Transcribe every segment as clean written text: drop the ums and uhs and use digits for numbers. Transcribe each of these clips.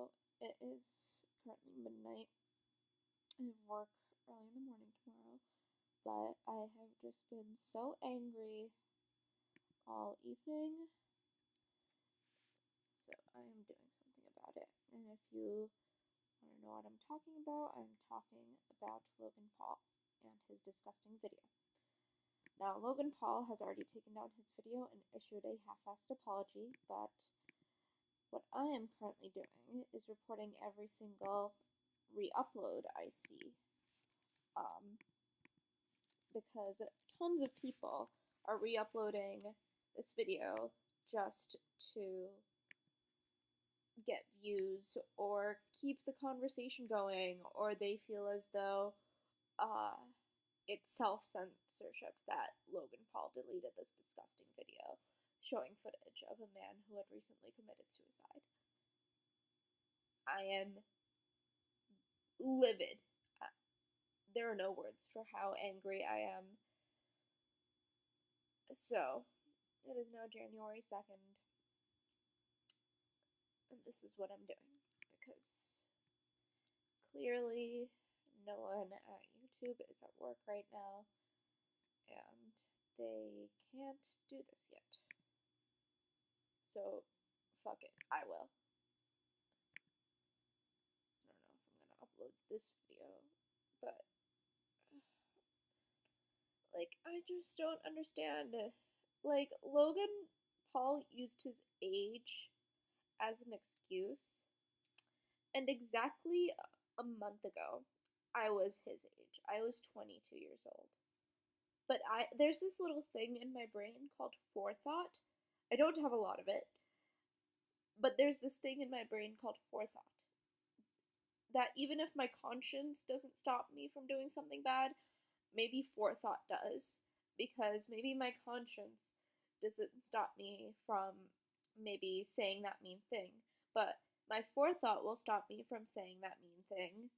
So it is currently midnight. I have work early in the morning tomorrow, but I have just been so angry all evening. So I am doing something about it. And if you want to know what I'm talking about, I'm talking about Logan Paul and his disgusting video. Now, Logan Paul has already taken down his video and issued a half-assed apology, but what I am currently doing is reporting every single re-upload I see, because tons of people are re-uploading this video just to get views or keep the conversation going, or they feel as though it's self-censorship that Logan Paul deleted this disgusting video showing footage of a man who had recently committed suicide. I am livid. There are no words for how angry I am. So, it is now January 2nd, and this is what I'm doing, because clearly no one at YouTube is at work right now, and they can't do this yet. So, fuck it, I will. I don't know if I'm gonna upload this video, but like, I just don't understand. Like, Logan Paul used his age as an excuse, and exactly a month ago, I was his age. I was 22 years old. But there's this little thing in my brain called forethought. I don't have a lot of it, but there's this thing in my brain called forethought. That even if my conscience doesn't stop me from doing something bad, maybe forethought does. Because maybe my conscience doesn't stop me from maybe saying that mean thing. But my forethought will stop me from saying that mean thing,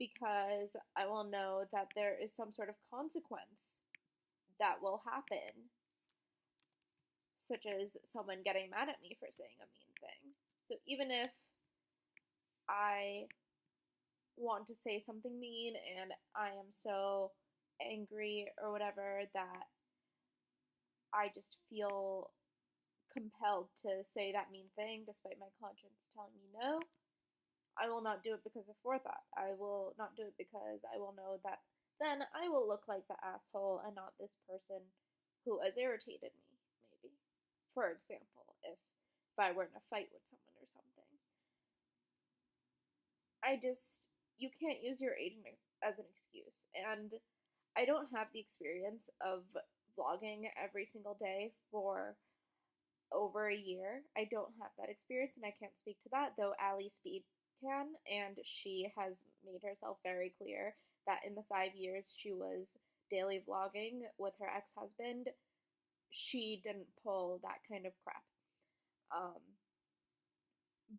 because I will know that there is some sort of consequence that will happen, such as someone getting mad at me for saying a mean thing. So even if I want to say something mean and I am so angry or whatever that I just feel compelled to say that mean thing despite my conscience telling me no, I will not do it because of forethought. I will not do it because I will know that then I will look like the asshole and not this person who has irritated me, maybe. For example, if I were in a fight with someone or something. You can't use your age as an excuse. And I don't have the experience of vlogging every single day for over a year. I don't have that experience, and I can't speak to that, though Ali Speed can, and she has made herself very clear that in the 5 years she was daily vlogging with her ex-husband, she didn't pull that kind of crap.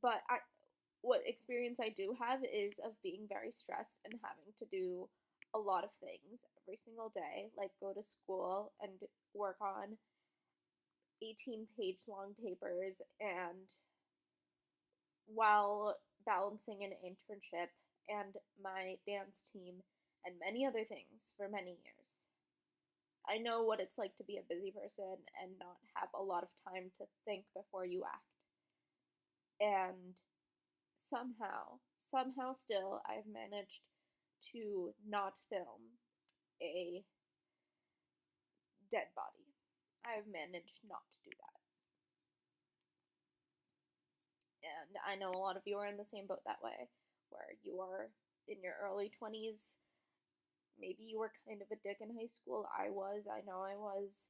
But what experience I do have is of being very stressed and having to do a lot of things every single day, like go to school and work on 18-page long papers, and while balancing an internship and my dance team and many other things for many years. I know what it's like to be a busy person and not have a lot of time to think before you act. And somehow still, I've managed to not film a dead body. I've managed not to do that. And I know a lot of you are in the same boat that way, where you are in your early 20s. Maybe you were kind of a dick in high school. I know I was.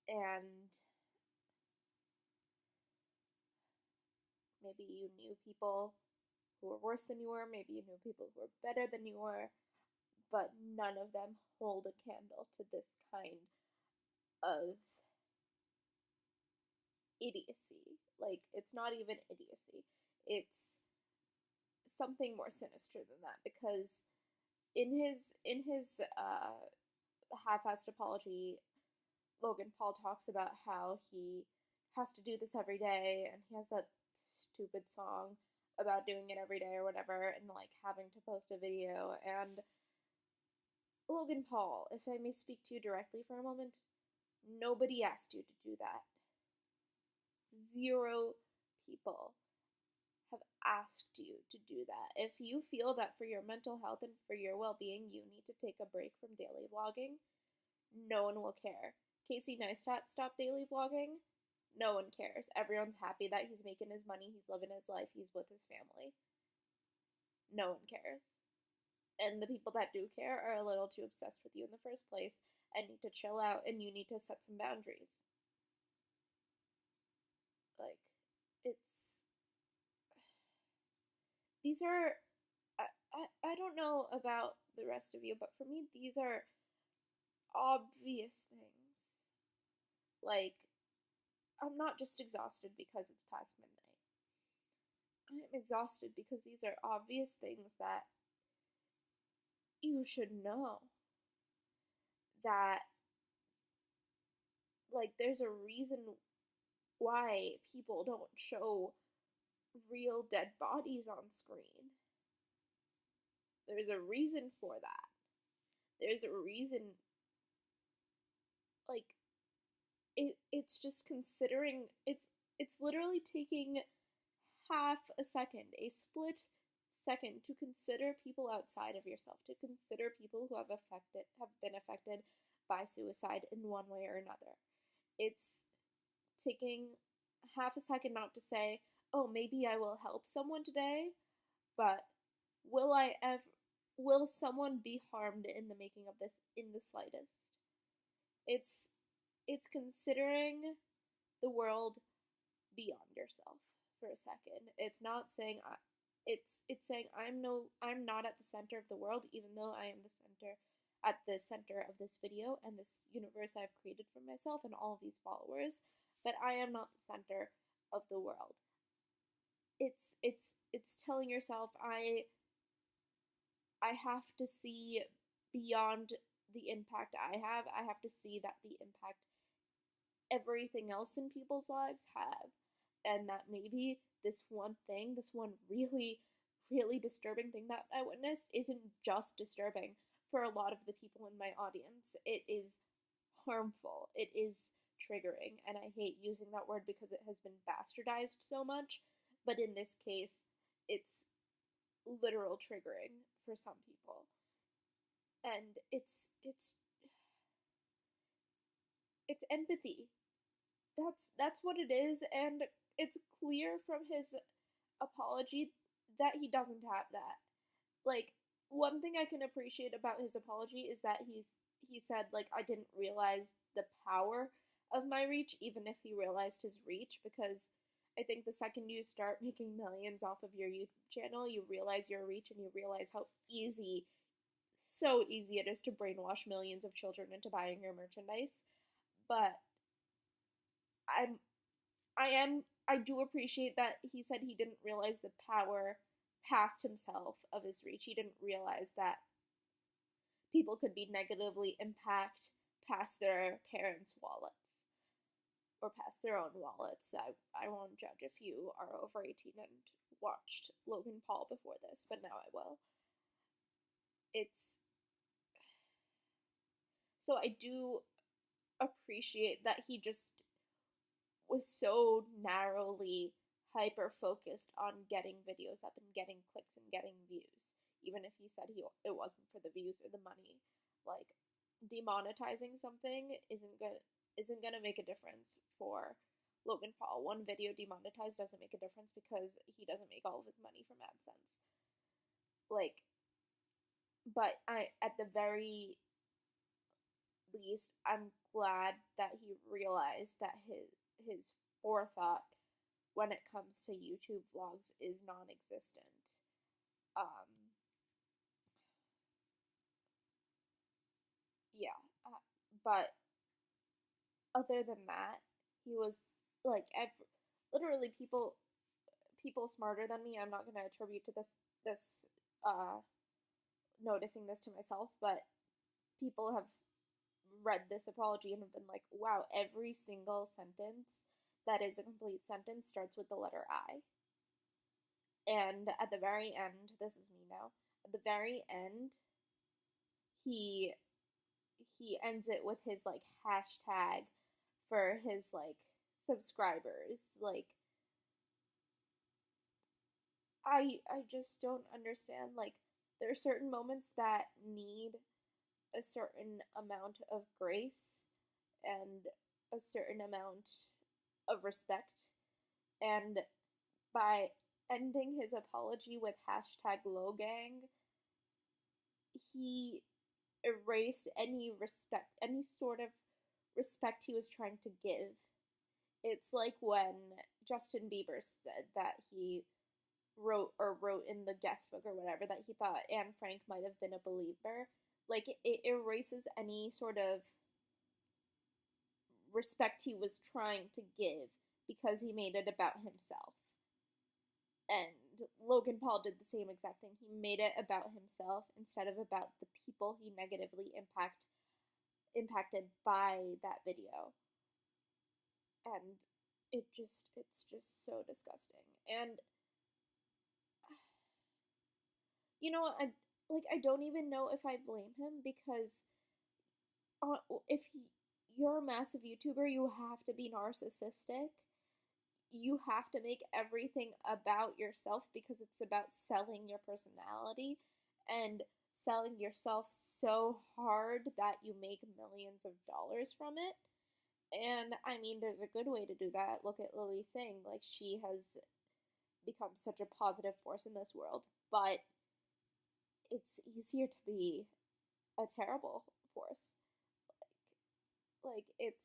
And maybe you knew people who were worse than you were. Maybe you knew people who were better than you were. But none of them hold a candle to this kind of idiocy. Like, it's not even idiocy. It's something more sinister than that, because in his half-assed apology, Logan Paul talks about how he has to do this every day, and he has that stupid song, about doing it every day or whatever, and like having to post a video. And Logan Paul, if I may speak to you directly for a moment, nobody asked you to do that. Zero people have asked you to do that. If you feel that for your mental health and for your well being, you need to take a break from daily vlogging, no one will care. Casey Neistat stopped daily vlogging, no one cares. Everyone's happy that he's making his money, he's living his life, he's with his family. No one cares. And the people that do care are a little too obsessed with you in the first place and need to chill out, and you need to set some boundaries. Like, it's. These are. I don't know about the rest of you, but for me, these are obvious things. Like, I'm not just exhausted because it's past midnight. I'm exhausted because these are obvious things that you should know. That, like, there's a reason why people don't show real dead bodies on screen. There's a reason for that. There's a reason, like, it's just considering, it's literally taking half a second, a split second, to consider people outside of yourself, to consider people who have been affected by suicide in one way or another. It's taking half a second not to say, oh, maybe I will help someone today, but will someone be harmed in the making of this in the slightest? It's considering the world beyond yourself for a second. It's not saying it's saying I'm not at the center of the world, even though I am at the center of this video and this universe I've created for myself and all of these followers, but I am not the center of the world. It's telling yourself I have to see beyond the impact I have. I have to see that the impact everything else in people's lives have, and that maybe this one thing, this one really, really disturbing thing that I witnessed isn't just disturbing for a lot of the people in my audience. It is harmful. It is triggering, and I hate using that word because it has been bastardized so much, but in this case, it's literal triggering for some people. And it's empathy. That's what it is, and it's clear from his apology that he doesn't have that. Like, one thing I can appreciate about his apology is that he said, like, I didn't realize the power of my reach, even if he realized his reach, because I think the second you start making millions off of your YouTube channel, you realize your reach and you realize how so easy it is to brainwash millions of children into buying your merchandise. But I do appreciate that he said he didn't realize the power past himself of his reach. He didn't realize that people could be negatively impacted past their parents' wallets or past their own wallets. I won't judge if you are over 18 and watched Logan Paul before this, but now I will. So I do appreciate that he just was so narrowly hyper focused on getting videos up and getting clicks and getting views, even if he said it wasn't for the views or the money. Like, demonetizing something isn't gonna make a difference for Logan Paul. One video demonetized doesn't make a difference because he doesn't make all of his money from AdSense. Like, but at the very least, I'm glad that he realized that his forethought when it comes to YouTube vlogs is non-existent. Yeah, but other than that, he was like, literally people smarter than me. I'm not gonna attribute to this noticing this to myself, but people have read this apology and have been like, wow, every single sentence that is a complete sentence starts with the letter I. And at the very end, this is me now. At the very end, he he ends it with his like hashtag for his like subscribers. Like I just don't understand. Like there are certain moments that need a certain amount of grace and a certain amount of respect, and by ending his apology with hashtag Logang, he erased any respect, any sort of respect he was trying to give. It's like when Justin Bieber said that he wrote in the guest book or whatever that he thought Anne Frank might have been a believer. Like it erases any sort of respect he was trying to give because he made it about himself. And Logan Paul did the same exact thing. He made it about himself instead of about the people he negatively impacted by that video. And it's just so disgusting. And you know, I don't even know if I blame him because if you're a massive YouTuber, you have to be narcissistic. You have to make everything about yourself because it's about selling your personality and selling yourself so hard that you make millions of dollars from it. And I mean, there's a good way to do that. Look at Lily Singh. Like, she has become such a positive force in this world. But it's easier to be a terrible force. Like it's,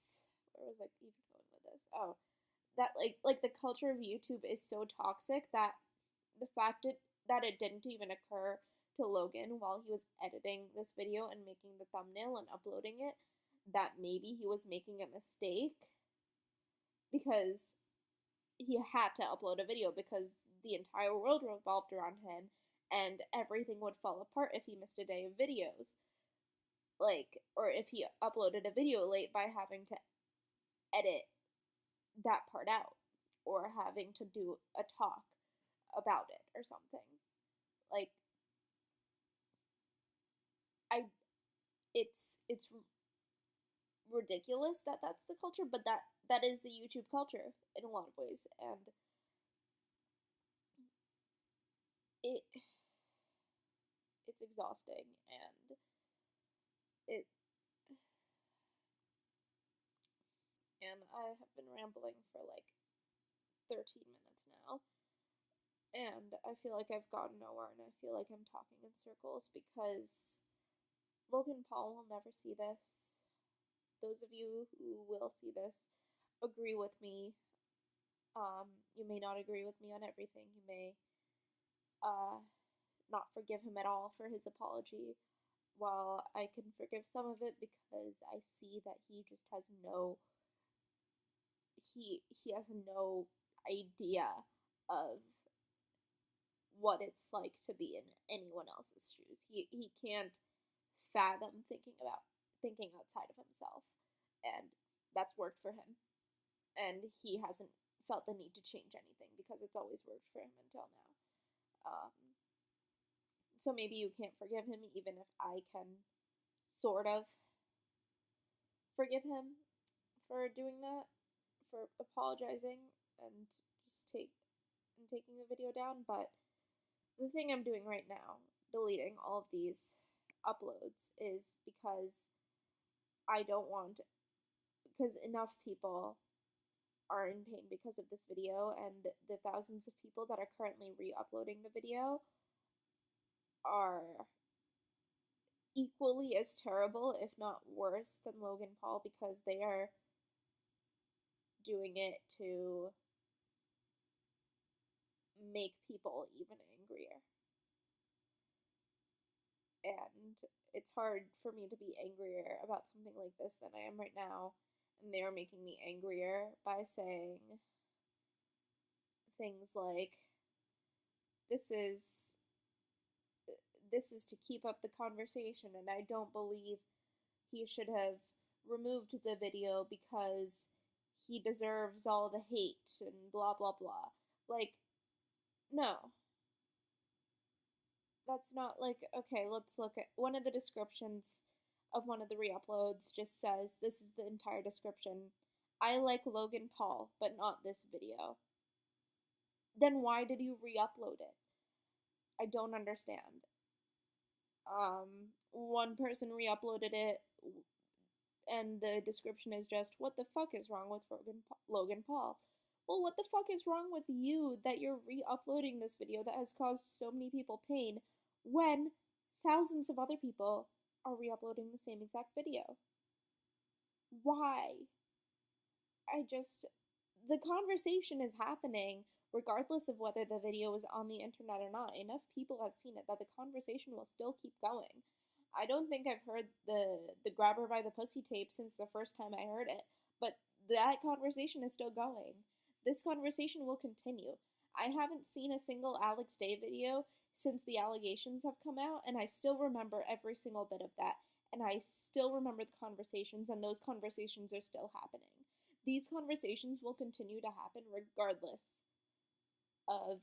where was I even going with this? Oh, that like the culture of YouTube is so toxic that the fact that it didn't even occur to Logan while he was editing this video and making the thumbnail and uploading it, that maybe he was making a mistake because he had to upload a video because the entire world revolved around him and everything would fall apart if he missed a day of videos. Like, or if he uploaded a video late by having to edit that part out or having to do a talk about it or something. Like, I it's ridiculous that that's the culture, but that is the YouTube culture in a lot of ways, and it it's exhausting, and it and I have been rambling for like 13 minutes now, and I feel like I've gotten nowhere, and I feel like I'm talking in circles because Logan Paul will never see this. Those of you who will see this agree with me. You may not agree with me on everything. You may not forgive him at all for his apology, while I can forgive some of it because I see that he just has he has no idea of what it's like to be in anyone else's shoes. He can't fathom thinking outside of himself, and that's worked for him. And he hasn't felt the need to change anything because it's always worked for him until now. Um, so maybe you can't forgive him, even if I can sort of forgive him for doing that, for apologizing and just taking the video down. But the thing I'm doing right now, deleting all of these uploads, is because I don't want, because enough people are in pain because of this video, and the thousands of people that are currently re-uploading the video are equally as terrible, if not worse, than Logan Paul because they are doing it to make people even angrier. And it's hard for me to be angrier about something like this than I am right now. And they are making me angrier by saying things like, this is to keep up the conversation, and I don't believe he should have removed the video because he deserves all the hate and blah blah blah. Like, no. that's not like, okay, let's look at one of the descriptions of one of the re-uploads just says, this is the entire description. I like Logan Paul, but not this video. Then why did you re-upload it? I don't understand. One person re-uploaded it and the description is just, what the fuck is wrong with Logan Paul? Well, what the fuck is wrong with you that you're re-uploading this video that has caused so many people pain when thousands of other people are re-uploading the same exact video? Why? The conversation is happening regardless of whether the video is on the internet or not. Enough people have seen it that the conversation will still keep going. I don't think I've heard the grab her by the pussy tape since the first time I heard it, but that conversation is still going. This conversation will continue. I haven't seen a single Alex Day video since the allegations have come out, and I still remember every single bit of that, and I still remember the conversations, and those conversations are still happening. These conversations will continue to happen regardless of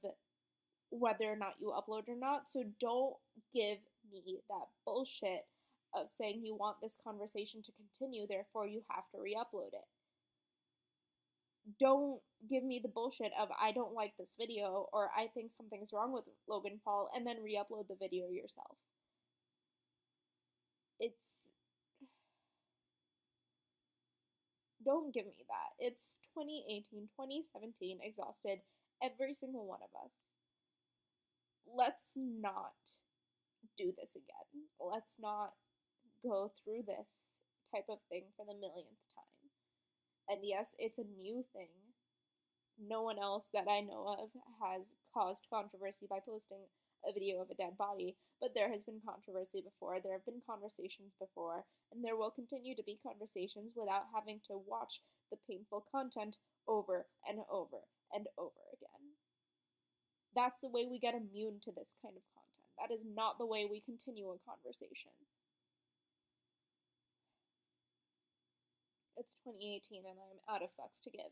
whether or not you upload or not. So don't give me that bullshit of saying you want this conversation to continue, therefore you have to re-upload it. Don't give me the bullshit of I don't like this video or I think something's wrong with Logan Paul and then re-upload the video yourself. Don't give me that. It's 2018, 2017, exhausted, every single one of us. Let's not do this again. Let's not go through this type of thing for the millionth time. And yes, it's a new thing. No one else that I know of has caused controversy by posting a video of a dead body, but there has been controversy before, there have been conversations before, and there will continue to be conversations without having to watch the painful content over and over and over again. That's the way we get immune to this kind of content. That is not the way we continue a conversation. It's 2018 and I'm out of fucks to give.